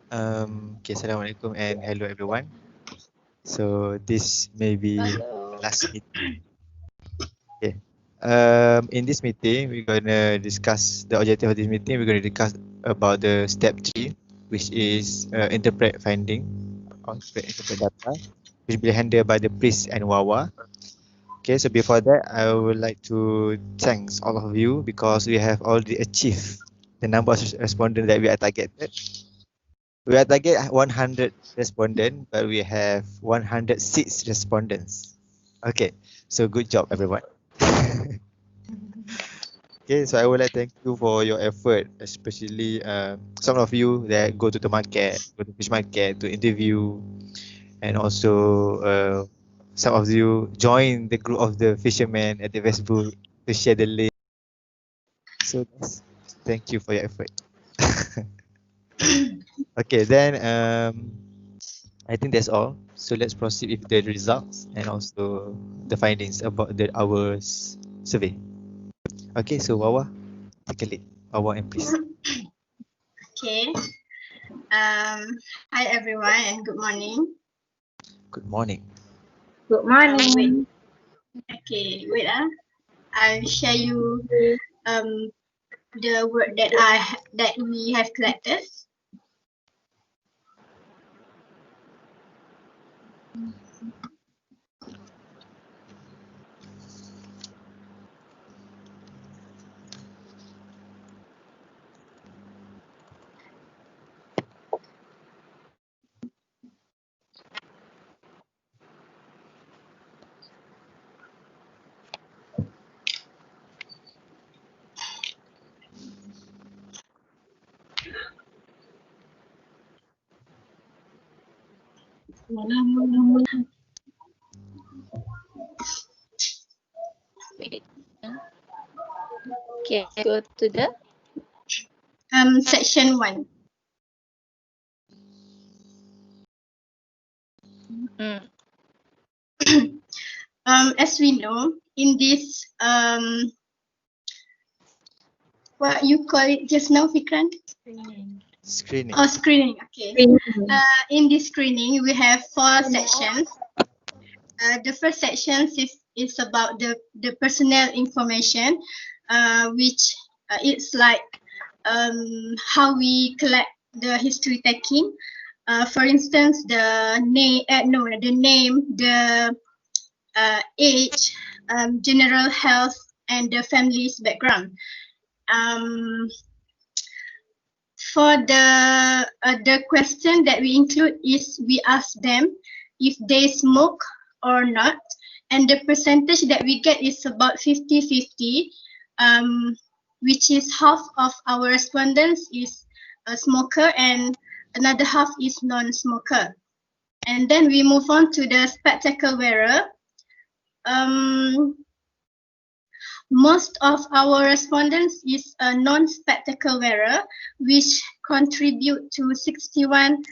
Okay, Assalamualaikum and hello everyone. So this may be the last meeting. Okay. In this meeting, we're gonna discuss the objective of this meeting. We're gonna discuss about the step 3, which is interpret finding or interpret data, which will be handled by the Pris and Wawa. Okay, so before that, I would like to thanks all of you because we have already achieved the number of respondents that we are targeted. We are target 100 respondent, but we have 106 respondents. Okay, so good job everyone. Okay, so I would like to thank you for your effort, especially some of you that go to the market, go to fish market to interview, and also some of you join the group of the fishermen at the Facebook to share the link. So thank you for your effort. Okay, then I think that's all. So let's proceed with the results and also the findings about our survey. Okay, so Wawa, take a lead. Wawa and please. Okay. Hi everyone and good morning. Good morning. Good morning. Okay, wait. I'll share you the word that we have collected. Okay, go to the Section 1. As we know, in this what you call it just now, Fikran? Screening. Oh, screening. Okay. In this screening, we have 4 sections. The first section is about the personnel information, which it's like how we collect the history taking. For instance, the name, the age, general health, and the family's background. For the question that we include is we ask them if they smoke or not, and the percentage that we get is about 50-50, which is half of our respondents is a smoker and another half is non-smoker. And then we move on to the spectacle wearer. Most of our respondents is a non-spectacle wearer, which contribute to 61%,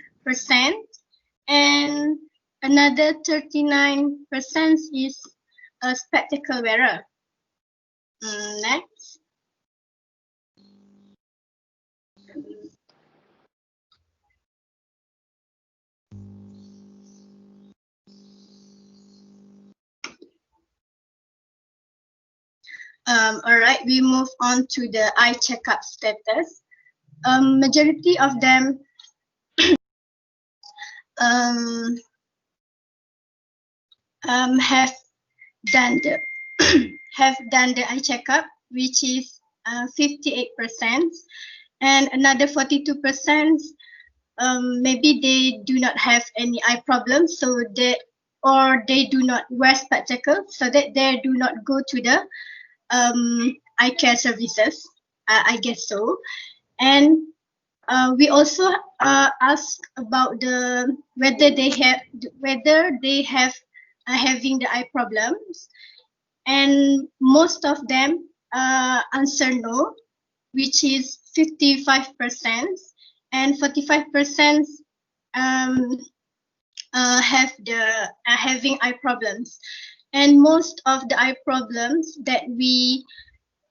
and another 39% is a spectacle wearer. Next. All right, we move on to the eye checkup status. Majority of them have done the eye checkup, which is 58%, and another 42% maybe they do not have any eye problems, so they do not wear spectacles, so that they do not go to the eye care services. I guess so. And we also ask about whether they have having the eye problems, and most of them answer no, which is 55%, and 45% have having eye problems. And most of the eye problems that we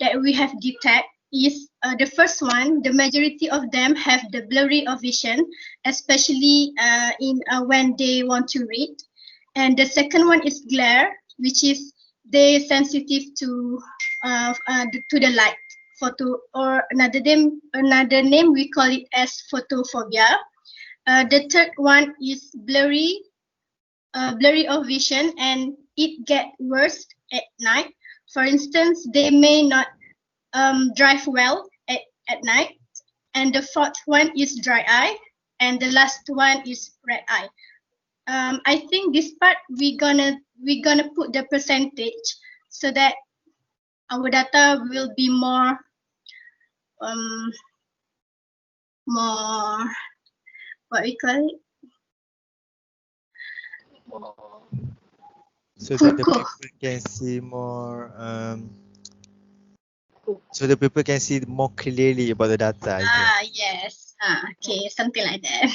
have detected is the first one. The majority of them have the blurry of vision, especially in when they want to read. And the second one is glare, which is they sensitive to the light. Photo, or another name we call it as photophobia. The third one is blurry of vision, and it get worse at night. For instance, they may not drive well at night. And the fourth one is dry eye, and the last one is red eye. I think this part we're gonna put the percentage so that our data will be more what we call it. So that the people can see more. So the people can see more clearly about the data. Yes. Okay, something like that.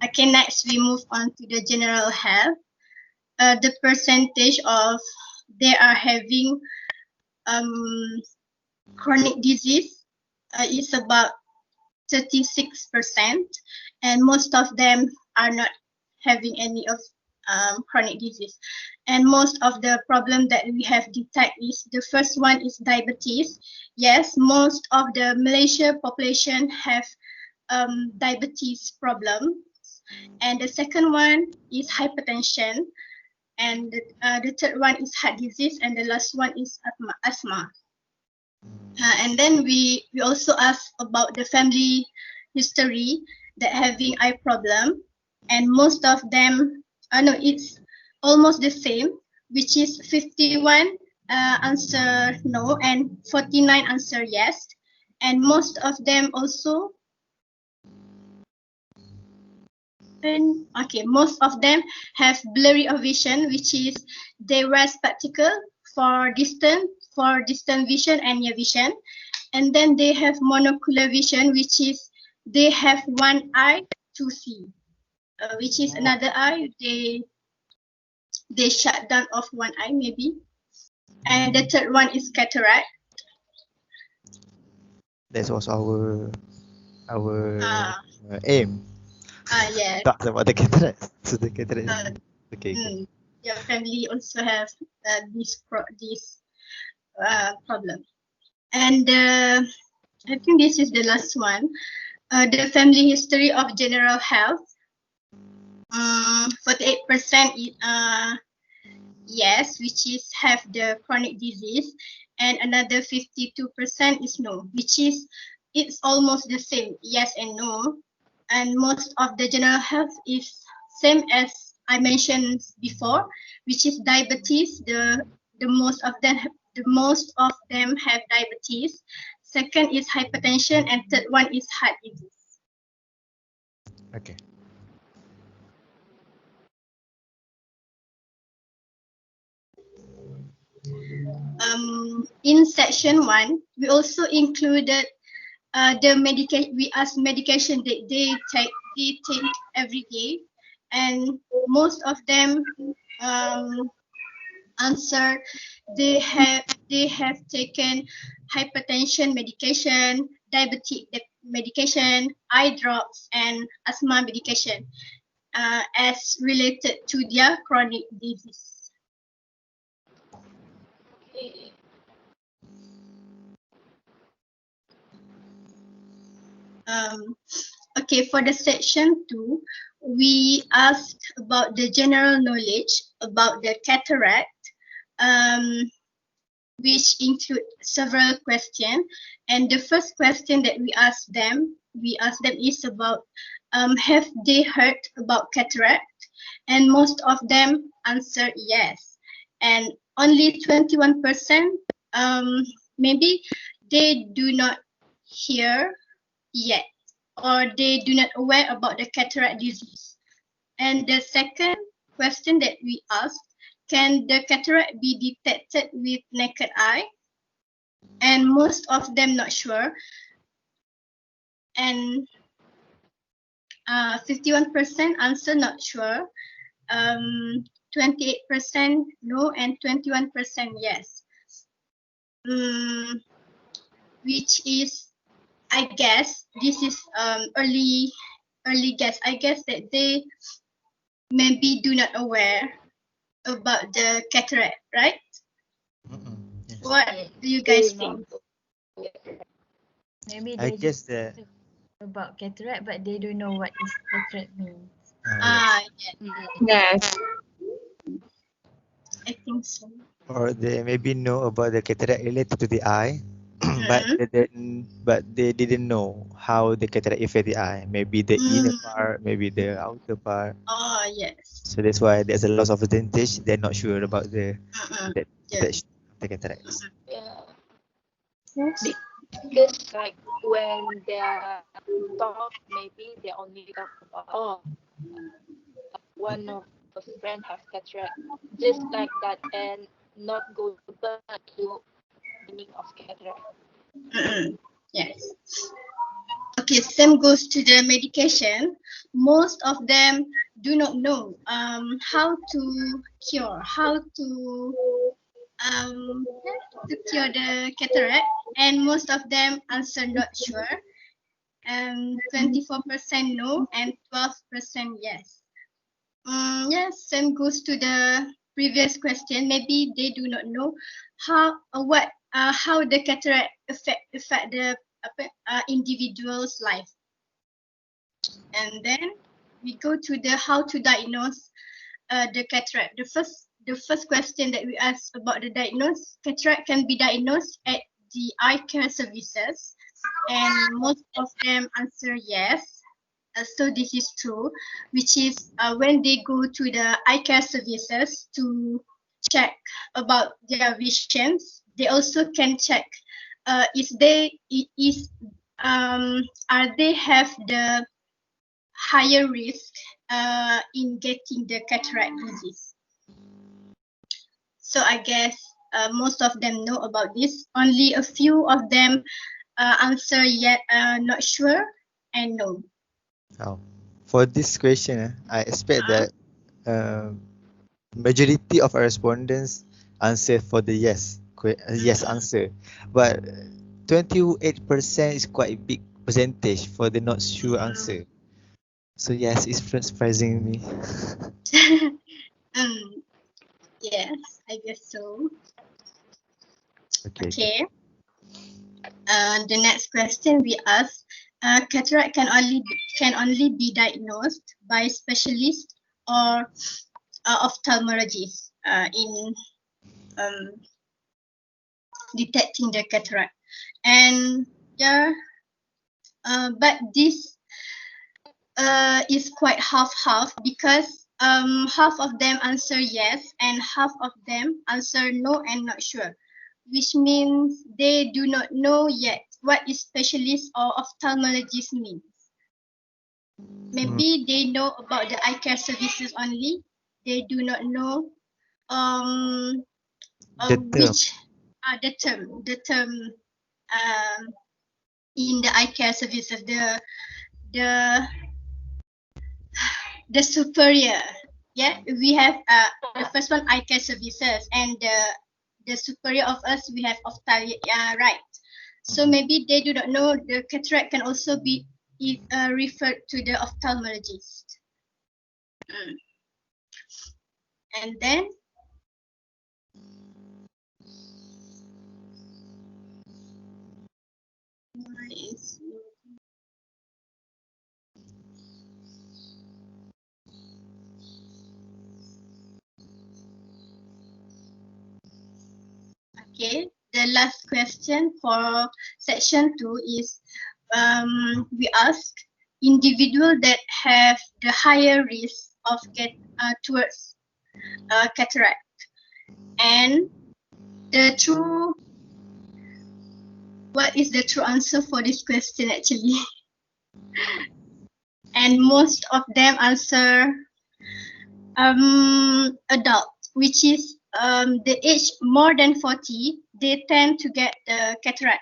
Okay, next we move on to the general health. The percentage of they are having chronic disease is about 36%, and most of them are not having any of chronic disease. And most of the problem that we have detected is the first one is diabetes. Yes, most of the Malaysia population have diabetes problem. And the second one is hypertension. And the third one is heart disease, and the last one is asthma. And then we also ask about the family history that having eye problem, and most of them, it's almost the same, which is 51 answer no and 49 answer yes, and most of them also. Most of them have blurry of vision, which is they wear spectacle for distant vision and near vision. And then they have monocular vision, which is they have one eye to see, which is another eye they shut down off one eye maybe. And the third one is cataract. That was our aim. Yes. Talk about the cataract. So the cataract. Okay. Your family also have this problem. And I think this is the last one. The family history of general health. 48% yes, which is have the chronic disease, and another 52% is no, which is it's almost the same, yes and no. And most of the general health is same as I mentioned before, which is diabetes. The most of them have diabetes. Second is hypertension, and third one is heart disease. Okay. In section 1, we also included the medication. We asked medication that they take every day, and most of them answer they have taken hypertension medication, diabetic medication, eye drops, and asthma medication as related to their chronic disease. Okay, for the section 2, we asked about the general knowledge about the cataract, which include several questions. And the first question that we asked them is about have they heard about cataract? And most of them answered yes. And only 21% maybe they do not hear yet, or they do not aware about the cataract disease. And the second question that we asked, can the cataract be detected with naked eye? And most of them not sure. And 51% answer not sure, 28% no, and 21% yes. which is, I guess, this is early guess. I guess that they maybe do not aware about the cataract, right? Yes. What do you guys think? Maybe I they guess just that about cataract, but they don't know what is cataract means. yes. Yes. I think so. Or they maybe know about the cataract related to the eye, but Mm. they didn't know how the cataract affect the eye. Maybe the inner part, maybe the outer part. Oh, yes. So that's why there's a loss of advantage. They're not sure about the that Yeah. detection of the cataracts. Yeah. Yes. Because like when they're talk, maybe they only talk about one of the friend have cataract, just like that, and not go back to meaning of cataract. Yes. Okay, same goes to the medication. Most of them do not know how to cure, to cure the cataract, and most of them answer not sure. 24% no and 12% yes. Yes, same goes to the previous question. Maybe they do not know how the cataract affect the individual's life. And then we go to the how to diagnose the cataract. The first question that we ask about the diagnose, cataract can be diagnosed at the eye care services, and most of them answer yes. So this is true, which is when they go to the eye care services to check about their visions, they also can check are they have the higher risk in getting the cataract disease. So I guess most of them know about this. Only a few of them answer yet not sure and no. Oh. For this question, I expect that majority of our respondents answer for the yes answer, but 28% is quite a big percentage for the not sure answer. So yes, it's surprising me. Yes, I guess so. Okay. Okay. The next question we ask, cataract can only be diagnosed by specialist or ophthalmologist in detecting the cataract. And yeah, but this is quite half-half because half of them answer yes and half of them answer no and not sure, which means they do not know yet what is specialist or ophthalmologist means. Maybe they know about the eye care services only. They do not know which are the term in the eye care services, the superior. Yeah, we have the first one eye care services, and the superior of us we have right. So maybe they do not know the cataract can also be referred to the ophthalmologist. And then okay, the last question for section 2 is we ask individual that have the higher risk of towards cataract, and what is the true answer for this question actually? And most of them answer adult, which is the age more than 40, they tend to get the cataract.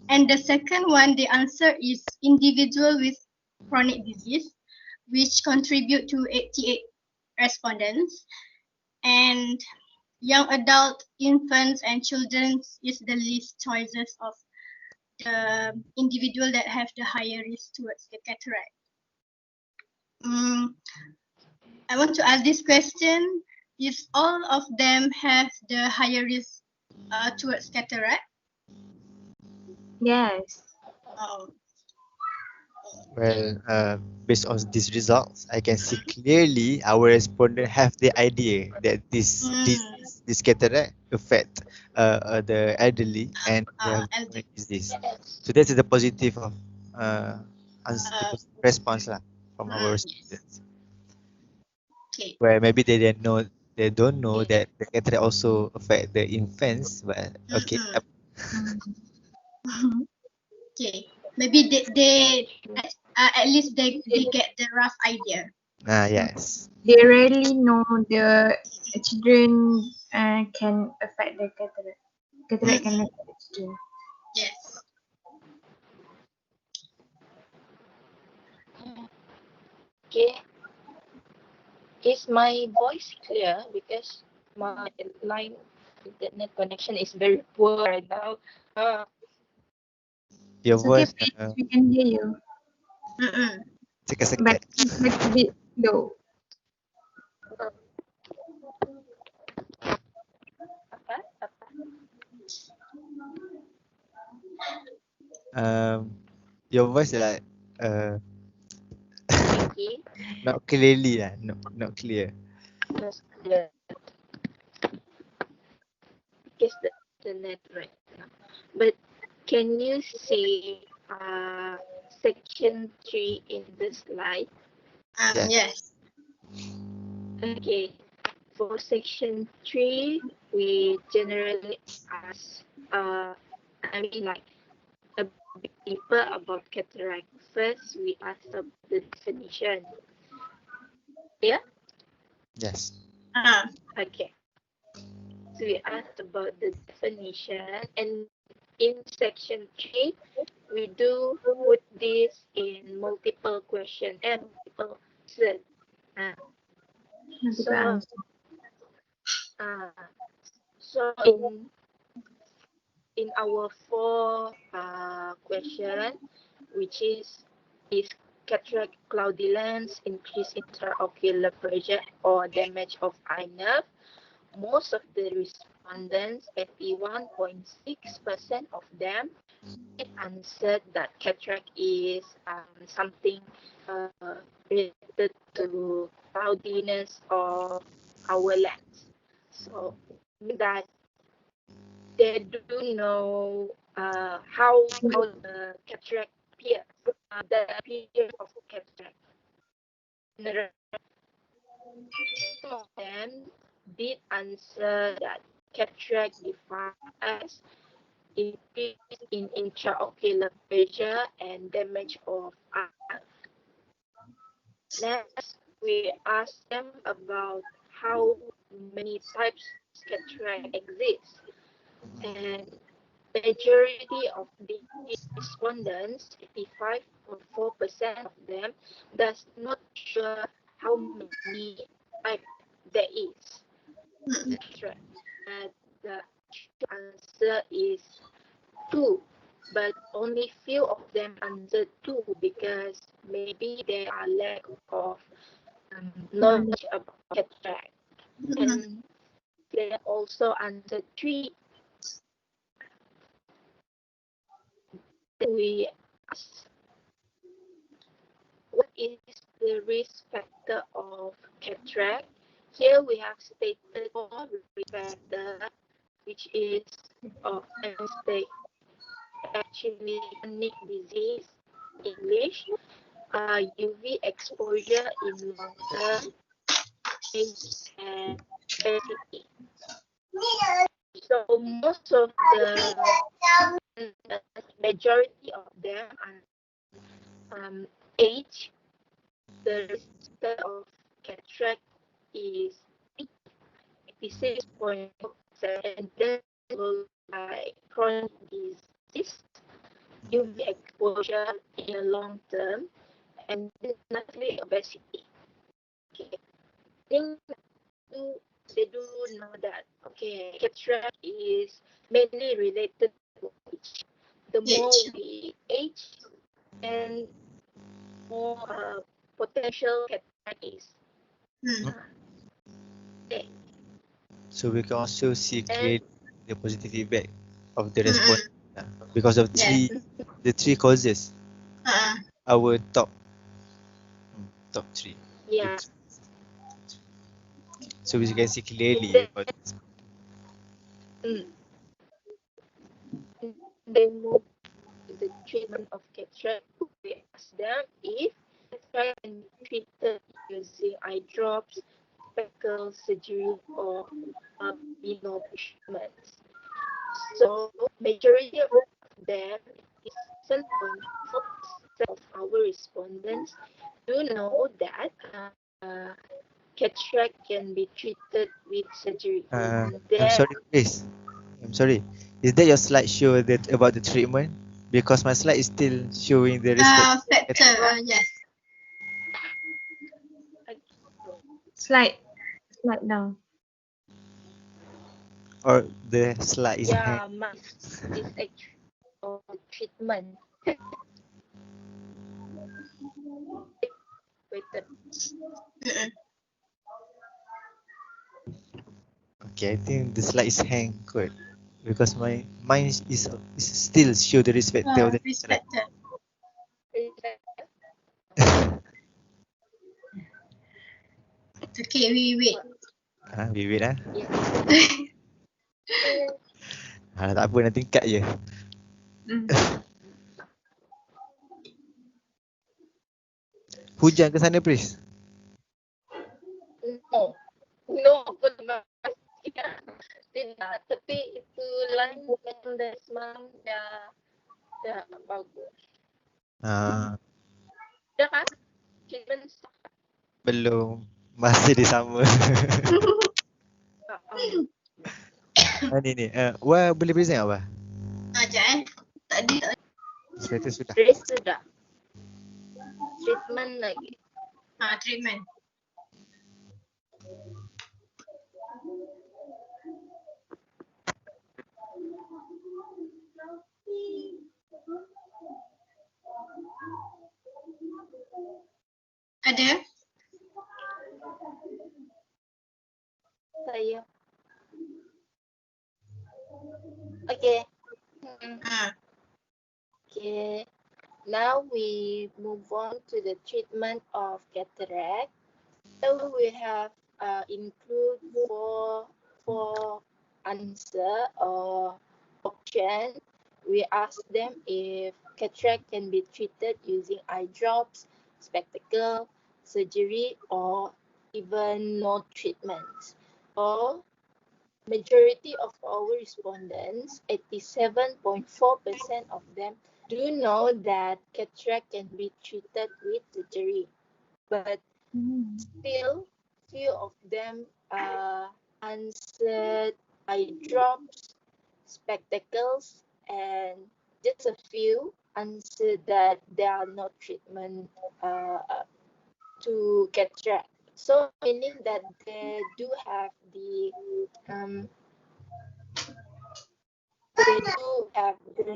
And the second one, the answer is individual with chronic disease, which contribute to 88 respondents. And young adult, infants, and children is the least choices of the individual that have the higher risk towards the cataract. I want to ask this question: if all of them have the higher risk towards cataract? Yes. Oh, Well, based on these results, I can see clearly our respondent have the idea that this disease, this cataract affect the elderly and who have elderly. chronic disease. Yes. So that's the positive of Uh, response lah from our yes. respondents. Okay. Where maybe they don't know that the cataract also affect the infants, but okay. Okay. Maybe they at least they get the rough idea. Yes. They rarely know the children can affect the cataract. Cataract can affect the children. Yes. Okay. Is my voice clear? Because my line internet connection is very poor right now. Your It's okay, voice please. We can hear you. sekat-sekat. But it's like a bit low. Apa? Your voice like Okay. not clearly lah, not clear. Just clear. Because the net right now. But can you see section 3 in the slide? Yes. Okay. For section 3, we generally ask, like a bit deeper about cataract. First, we ask about the definition. Yeah? Yes. Okay. So we asked about the definition, and in section 3, we do put this in multiple question and multiple answer. Multiple answer. So in our 4 question, which is cataract cloudy lens increase intraocular pressure or damage of eye nerve? Most of the respondents, 81.6% of them, answered that cataract is something related to cloudiness of our lens. So that they do know how the cataract appears, the appearance of cataract. Some of them did answer that cataract defined as increase in intraocular pressure and damage of eye. Next, we asked them about how many types of cataract exist, and majority of the respondents, 85.4% of them, does not sure how many types there is. Cataract. The answer is 2, but only few of them answered 2 because maybe there are lack of knowledge about cataract. And they also answered 3. We asked, what is the risk factor of cataract? Here we have stated 4 risk factors, which is actually chronic disease, English, UV exposure in long term, age, and obesity. So most of the majority of them are age. The risk of cataract is 86.4%, and then followed by chronic disease, UV exposure in the long term, and definitely obesity. Okay. They do know that cataract is mainly related to age. the more Age. we age, and more potential cataract is. Hmm. Okay. So we can also see And clearly the positive feedback of the Mm-mm. response because of Yes. the three causes. Uh-uh. Our top three. yeah, So we can see clearly then, about mm, they move to the treatment of cataract. We ask them if cataract can be treated using eye drops, speckle surgery, or no treatments. So majority of them, 7.4% of our respondents do know that cataract can be treated with surgery. I'm Then sorry, please. I'm sorry. Is that your slide show that about the treatment? Because my slide is still showing the respect Factor. Yes. Slide down. or the slide is hang. yeah, my is actually treatment. Wait, Mm-mm. Okay, I think the slide is hang good because mine is still show the respect of the Risk slide. factor. Okay, we wait. We wait Yeah. Tak apa, nanti cut je. Mm. Hujan ke sana, Pris? No, aku tak tidak. Tapi itu line yang dah semalam dah bagus. Dah kan? Treatment Belum. Masih di sama. Ni. Wah, boleh present apa? Sekejap Tadi tak Sepatu sudah. Trace sudah. Treatment lagi. treatment. Ada? Saya. Okay. Okay. Now we move on to the treatment of cataract. So we have include four answer or option. We ask them if cataract can be treated using eye drops, spectacle, surgery, or even no treatments. Or majority of our respondents, 87.4% of them, do know that cataract can be treated with surgery, but still few of them answered eye drops, spectacles, and just a few answered that there are no treatment to cataract. So meaning that they do have the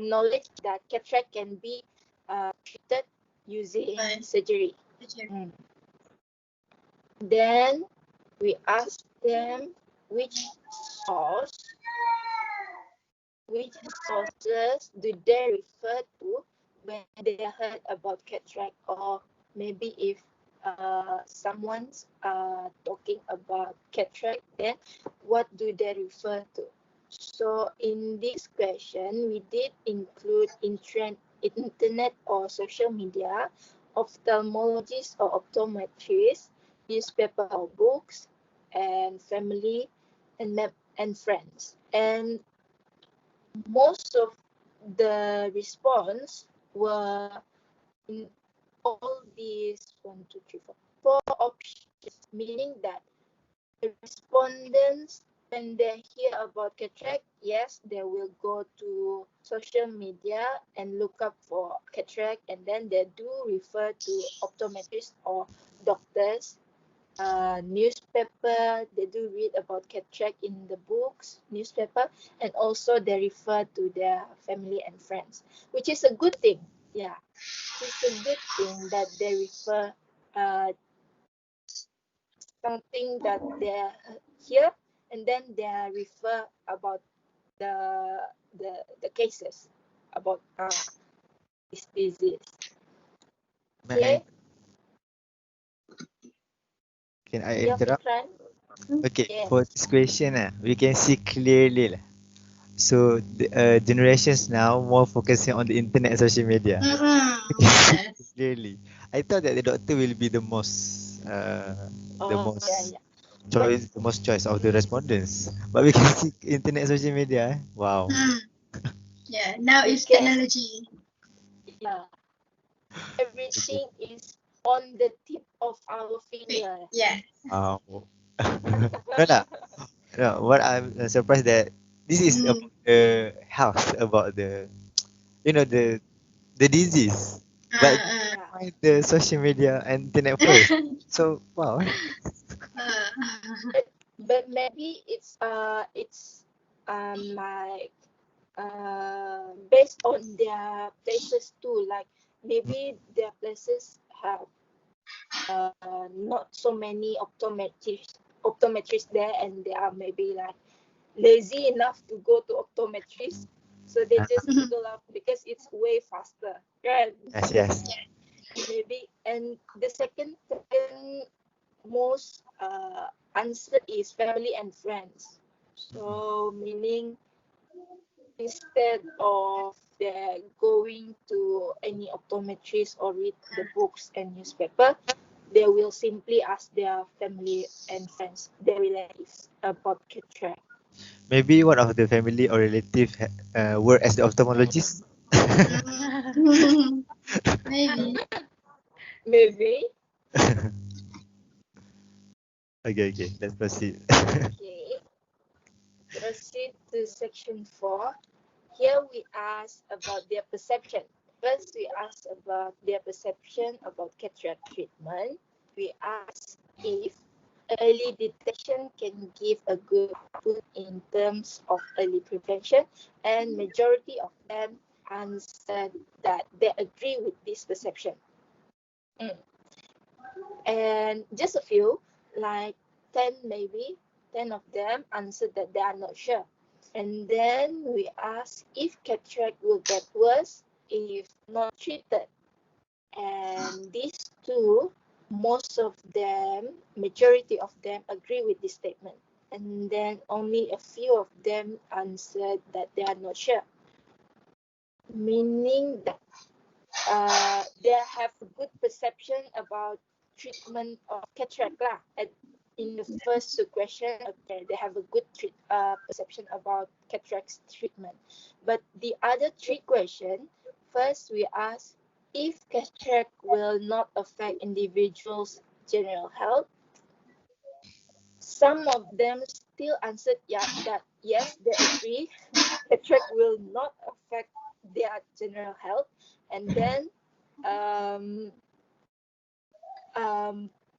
knowledge that cataract can be treated using surgery. Then we ask them which sources do they refer to when they heard about cataract, or maybe if someone's talking about cataract, then what do they refer to? So in this question, we did include internet or social media, ophthalmologists or optometrists, newspaper or books, and family and friends. And most of the response were in all these 4 options, meaning that the respondents, when they hear about cataract, yes, they will go to social media and look up for cataract, and then they do refer to optometrists or doctors. newspaper. They do read about cataract in the books, newspaper, and also they refer to their family and friends, which is a good thing. Yeah, it's a good thing that they refer something that they hear, and then they refer about the the cases about this disease. May Okay, can I yeah, interrupt? Fikran. Okay, Yes. for this question, we can see clearly lah. So the generations now more focusing on the internet and social media. Yes. Clearly, I thought that the doctor will be the Oh, yeah, most yeah. But the most choice of the respondents. But we can see internet and social media. Wow. Yeah. Now it's because technology. yeah, everything is on the tip of our finger. Yes. Wow. No, no, no. What I'm surprised that this is about the health, about the the disease, but Yeah, find the social media and internet first. So wow. but maybe it's like based on their places too. Like maybe their places have not so many optometrists there, and they are maybe like lazy enough to go to optometrist, so they just Google up because it's way faster, right? Yes, yes. Maybe. And the second most answer is family and friends. So meaning instead of they going to any optometrist or read the books and newspaper, they will simply ask their family and friends, their relatives about cataract. Maybe one of the family or relative work as the ophthalmologist. Maybe. Maybe. Okay, okay. Let's proceed. Okay. Proceed to section 4. Here we ask about their perception. First, we ask about their perception about cataract treatment. We ask if early detection can give a good output in terms of early prevention, and majority of them answered that they agree with this perception. And just a few, like 10 maybe, 10 of them answered that they are not sure. And then we ask if cataract will get worse if not treated. And these two, most of them, majority of them agree with this statement. And then only a few of them answered that they are not sure. Meaning that they have a good perception about treatment of cataract lah. In the first two question, okay, they have a good perception about cataract treatment. But the other three questions, first we ask if cataract will not affect individuals' general health. Some of them still answered that yes, they agree cataract will not affect their general health. And then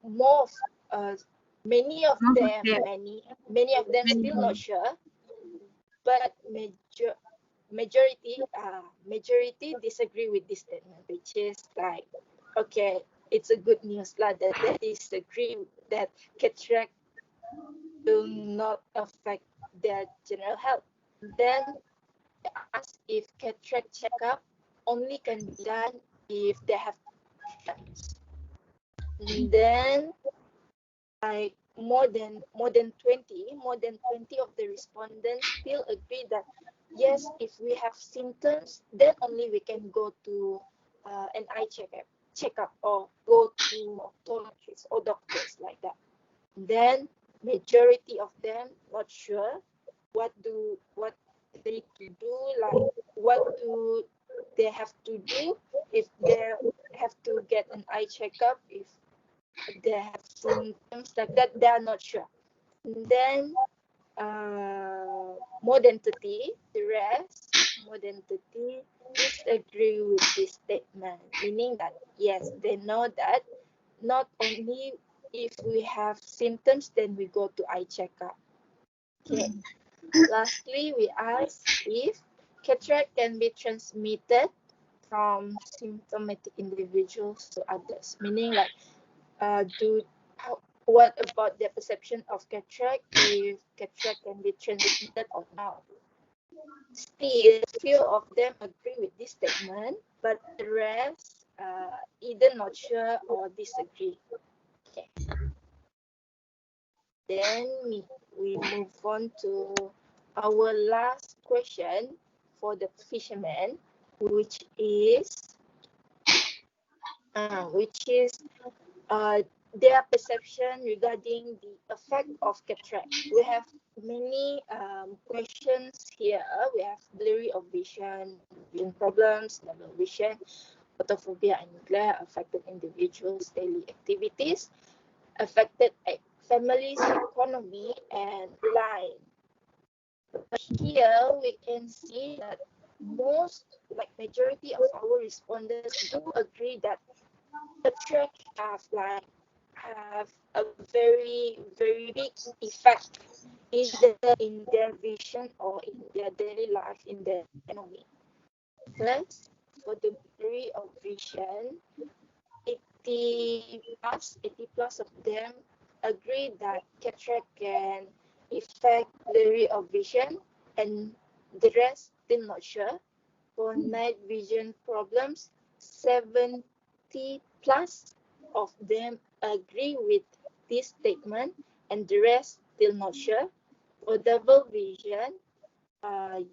more many of them still not sure, but majority disagree with this statement, which is like, okay, it's a good news lah that they disagree that cataract will not affect their general health. Then ask if cataract checkup only can be done if they have treatments. And then like more than 20 of the respondents still agree that yes, if we have symptoms, then only we can go to an eye checkup or go to optometrists or doctors like that. Then majority of them not sure what they need to do, like what do they have to do if they have to get an eye checkup, if they have symptoms like that, they are not sure. And then more than 30, the rest, more than 30, disagree with this statement, meaning that yes, they know that not only if we have symptoms, then we go to eye checkup. Okay. Lastly, we ask if cataract can be transmitted from symptomatic individuals to others, meaning like what about the perception of cataract, if cataract can be transmitted or not. Still, few of them agree with this statement, but the rest either not sure or disagree. Okay. Then we move on to our last question for the fishermen, which is their perception regarding the effect of cataract. We have many questions here. We have blurry of vision, vision problems, double vision, photophobia and glare, affected individuals' daily activities, affected families' economy, and blind. Here we can see that majority of our respondents do agree that cataract have a very big effect either in their vision or in their daily life, in their economy. Plus, for the degree of vision, 80 plus of them agree that cataract can affect the degree of vision, and the rest still not sure. For night vision problems, 70 plus of them agree with this statement, and the rest still not sure. For double vision,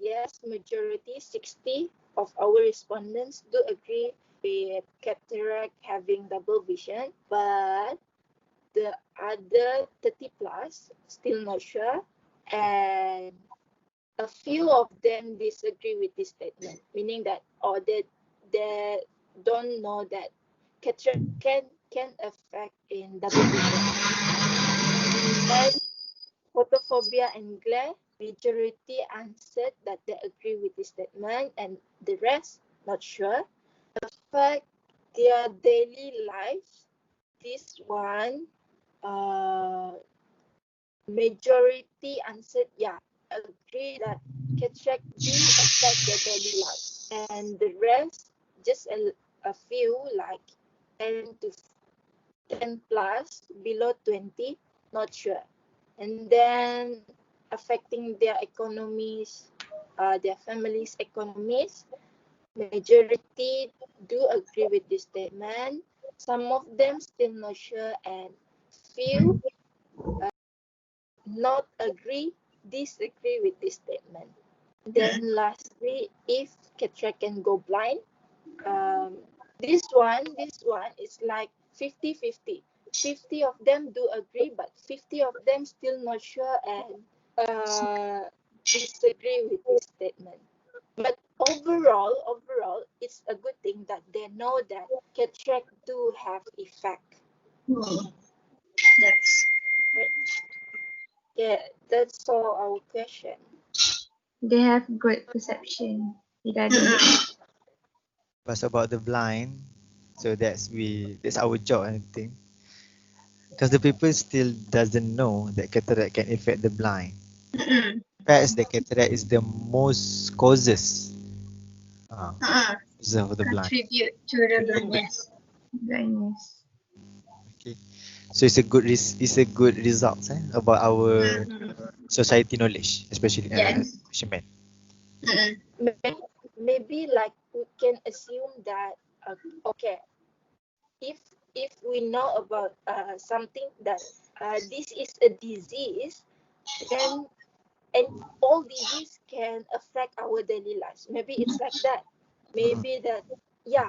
yes, majority 60 of our respondents do agree with cataract having double vision, but the other 30 plus still not sure, and a few of them disagree with this statement, meaning that they don't know that cataract can affect in double vision. And photophobia and glare, majority answered that they agree with this statement, and the rest not sure. Affect their daily life, this one majority answered agree that cataract do affect their daily life, and the rest just a few like 10 to 10 plus below 20 not sure. And then affecting their economies, their families' economies, majority do agree with this statement. Some of them still not sure, and few not agree, disagree with this statement. Then lastly, if cataract can go blind, this one is like 50-50. 50 of them do agree, but 50 of them still not sure and disagree with this statement. But overall, it's a good thing that they know that cataract do have effect. That's Right? Yeah, that's all our question. They have good perception regarding it. But about the blind, so that's our job, I think. Because the people still doesn't know that cataract can affect the blind. Fact the cataract is the most causes of the blind. contribute to the blindness. Blindness. Okay, so it's a good result about our society knowledge, especially Yes. fishermen. Maybe like we can assume that okay, if we know about something that this is a disease, then and all disease can affect our daily lives. Maybe it's like that. Maybe that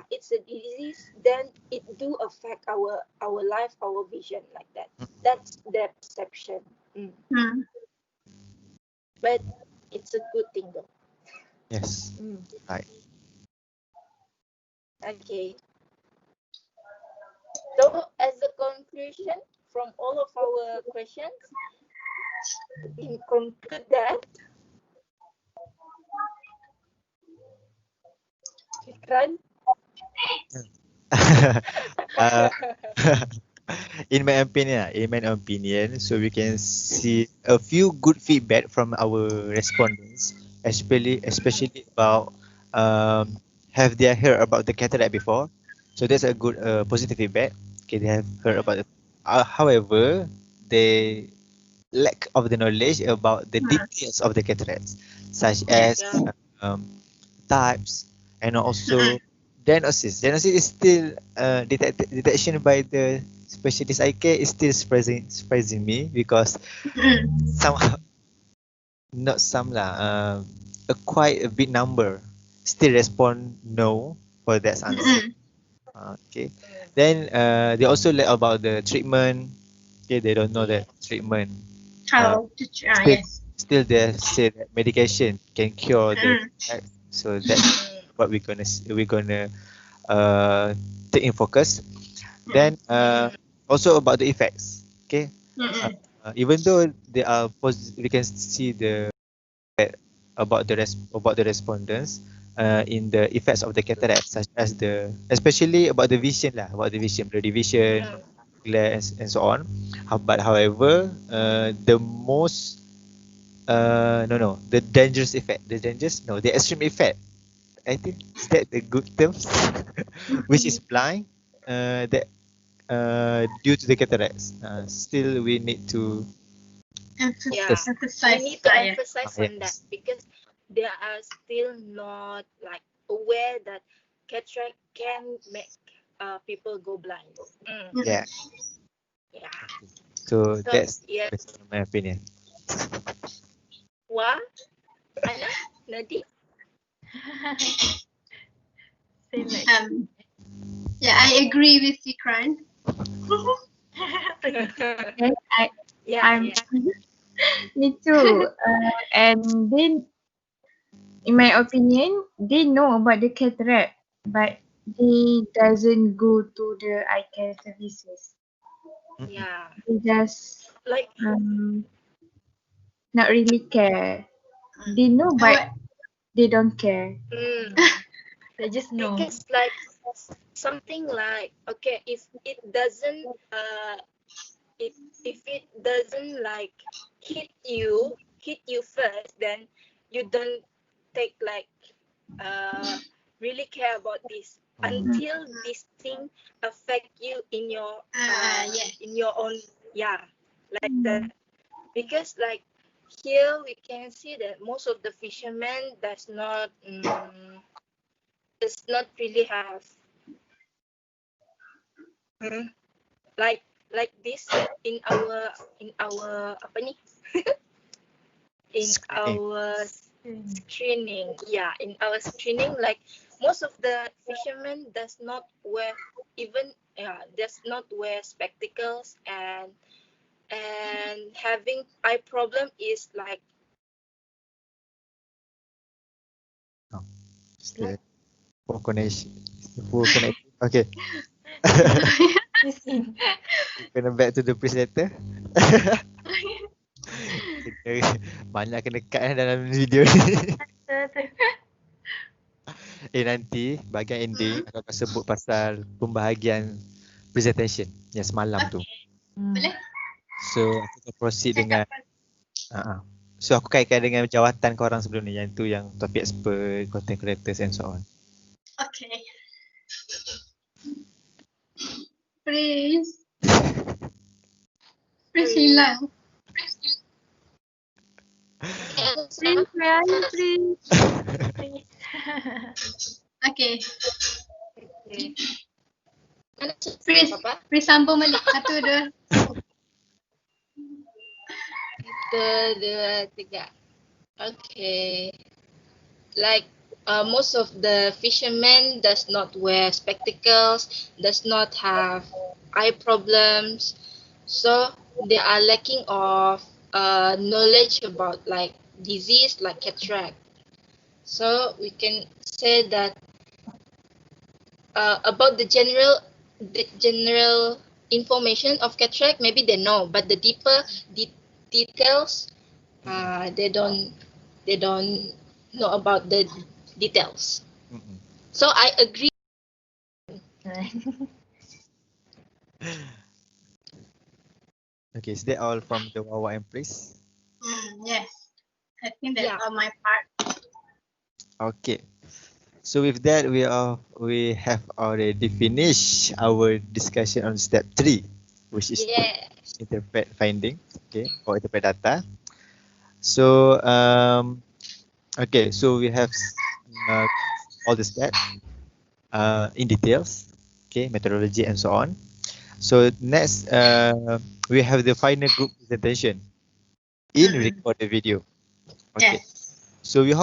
it's a disease, then it do affect our life, our vision, like that. That's their perception. But it's a good thing though. Yes, right. Okay. So as a conclusion from all of our questions, we can conclude that Fikran, uh, in my opinion, so we can see a few good feedback from our respondents, especially about have they heard about the cataract before? So that's a good positive feedback. Okay, they have heard about it. However, they lack of the knowledge about the details of the cataracts, such as Yeah. um, types and also diagnosis. Diagnosis is still detection by the specialist eye care is still surprising me because somehow not some lah, a quite a big number still respond no for that answer. Okay, then they also learn about the treatment. Okay, they don't know that treatment. How to Still, yes. still they say that medication can cure the cataract. So that's what we're gonna take in focus. Then also about the effects. Okay, even though they are positive, we can see the about the respondents in the effects of the cataract, such as the especially about the vision lah, about the vision, blurry vision, glare and so on. But however, the most the dangerous effect, the extreme effect. I think is that the good terms, which is blind, that due to the cataracts. Still, we need to Yeah. focus. We Emphasize. need to Yeah. emphasize on that Yes. because they are still not like aware that cataract can make people go blind. Yeah. Yeah. So So that's yeah. my opinion. What? Anna? Nadi? Same like Yeah, I agree with Vikran. yes, Yeah. I'm Yeah. me too. And then, in my opinion, they know about the cataract, but they doesn't go to the eye care services. Yeah. They just Like not really care. They know, but What? they don't care. They just know. because like something like okay if it doesn't if it doesn't like hit you first, then you don't take like really care about this until this thing affect you in your Yes. in your own like that. Because like here we can see that most of the fishermen does not really have like this in our apa ni in Screening. our screening. Yeah, in our screening, like most of the fishermen does not wear spectacles, and having eye problem is like Still poor connection. Poor connection. Okay. Kena back to the presenter. Banyak kena cut dalam video ni. Nanti bahagian ending aku akan sebut pasal pembahagian presentation yang semalam tu. Boleh? So aku akan proceed dengan so aku kaitkan dengan jawatan korang sebelum ni, yang tu yang topik expert, content creators and so on. Okay. Please. Please hilang. Please, Ryan, please. Okay. mana Please. apa Please sambung balik. 1, 2. 1, 2, 3. Okay. Like most of the fishermen does not wear spectacles, does not have eye problems, so they are lacking of knowledge about like disease like cataract. So we can say that about the general information of cataract, maybe they know, but the deeper details, they don't know about the details. So I agree. Okay, is that all from the Wawa and Praise? Yes. I think that's Yeah. all my part. Okay. So with that, we have already finished our discussion on step 3, which is Yes. interpret finding, okay, or interpret data. So okay, so we have all the steps in details, okay, methodology and so on. So next, we have the final group presentation in recorded video. Okay. Yes. So we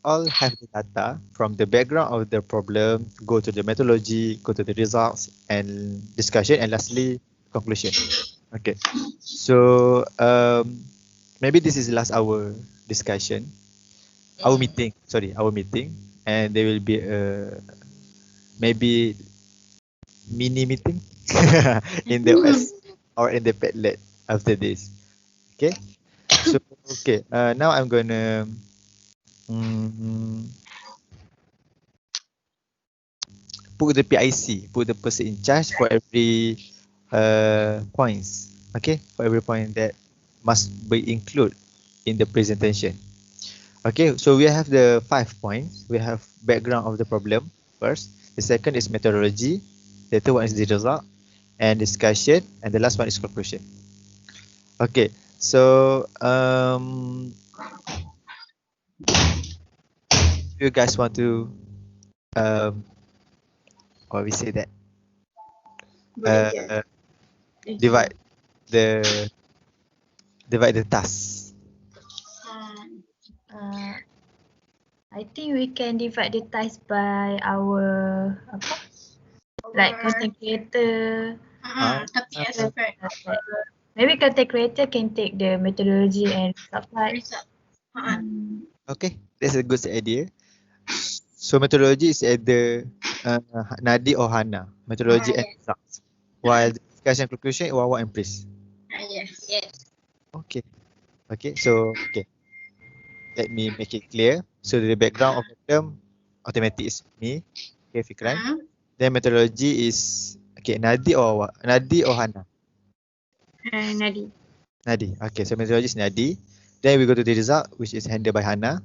all have the data from the background of the problem, go to the methodology, go to the results and discussion, and lastly conclusion. Okay. So maybe this is last our discussion, our meeting. Sorry, our meeting, and there will be a maybe mini meeting in the S or in the Padlet after this. Okay. So okay. Now I'm gonna. mm, put the PIC, put the person in charge for every points. Okay, for every point that must be included in the presentation. Okay, so we have the 5 points. We have background of the problem first. The second is methodology. The third one is the result and discussion, and the last one is conclusion. Okay, so you guys want to um, what we say that Boleh je. uh, divide the divide the task. Uh, I think we can divide the task by our like content creator. Tapi expert Maybe content creator can take the methodology and subside. result. Okay, that's a good idea. So methodology is either Nadi or Hana. Methodology and Yes. results. While the discussion conclusion, Wawa and Pris. Yes. Yes. Okay. Okay. So okay. Let me make it clear. So the background of the term automatic is me. Okay, Fikran. Then methodology is okay. Nadi or Hana. Nadi. Nadi. Okay. So methodology is Nadi. Then we go to the result, which is handled by Hana.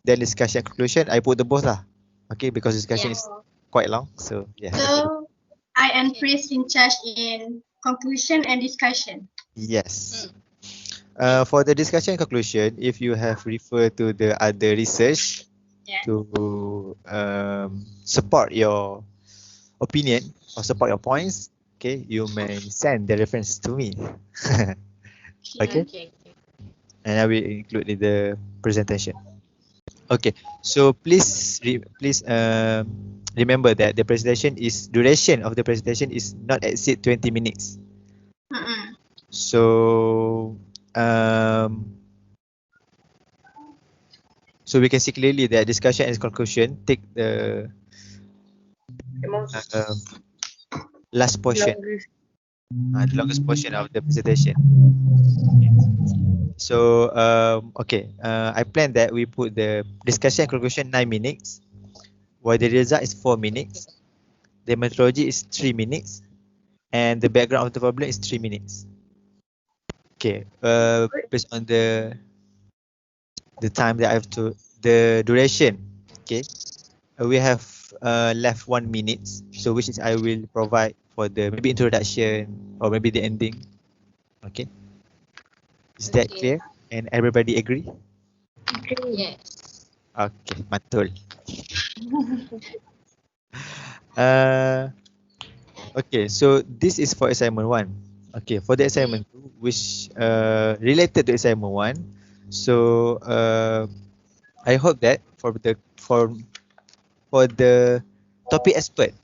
Then discussion and conclusion, I put the both lah. Okay, because discussion is quite long. So yes. So I and Pris in charge in conclusion and discussion. Yes. For the discussion and conclusion, if you have referred to the other research to support your opinion or support your points, okay, you may send the reference to me. Okay, and I will include in the presentation. Okay, so please remember that the presentation is duration of the presentation is not exceed 20 minutes. So so we can see clearly that discussion and conclusion take the last portion, the longest portion of the presentation. So okay, I plan that we put the discussion and conclusion 9 minutes, while the result is 4 minutes, the methodology is 3 minutes, and the background of the problem is 3 minutes. Okay, based on the time that I have to, the duration, okay, we have left 1 minute, so which is I will provide for the maybe introduction or maybe the ending. Okay, is that clear and everybody agree? Yes. Okay, betul. Okay, so this is for assignment 1. Okay, for the assignment 2, which related to assignment 1, so I hope that for the topic expert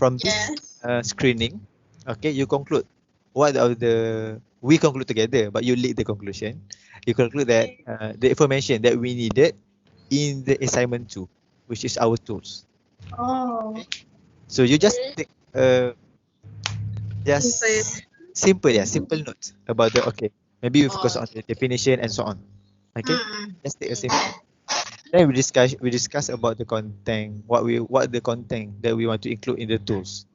from this screening, okay, you conclude we conclude together, but you lead the conclusion. You conclude that the information that we needed in the assignment 2, which is our tools. Oh. So you just take just simple notes about the, okay, maybe we focus on the definition and so on. Okay, just take a simple. Then we discuss about the content, what the content that we want to include in the tools.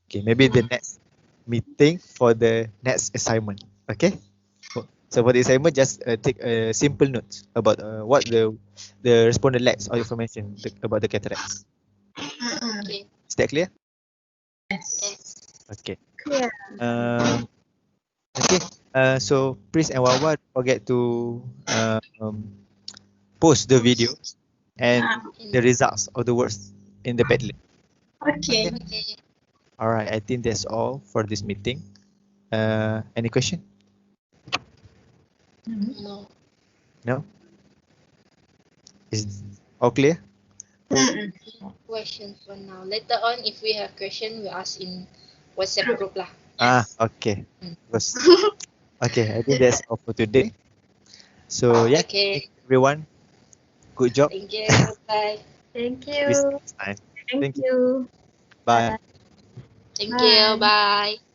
Okay, maybe the next meeting for the next assignment. Okay. So for the assignment, just take a simple notes about what the respondent lacks or information about the cataracts. Okay. Is that clear? Yes. Okay. Clear. Okay. So Pris and Wawa, don't forget to post the video and the results of the words in the Padlet. Okay. Okay. All right. I think that's all for this meeting. Any question? No No. Is all clear? questions for now. Later on, if we have question, we ask in WhatsApp group lah. Okay. Okay. I think that's all for today. So yeah, Okay. everyone, good job. Thank you. Bye. Thank See you you. next time. Thank Thank you. you. Bye. Thank you. Bye.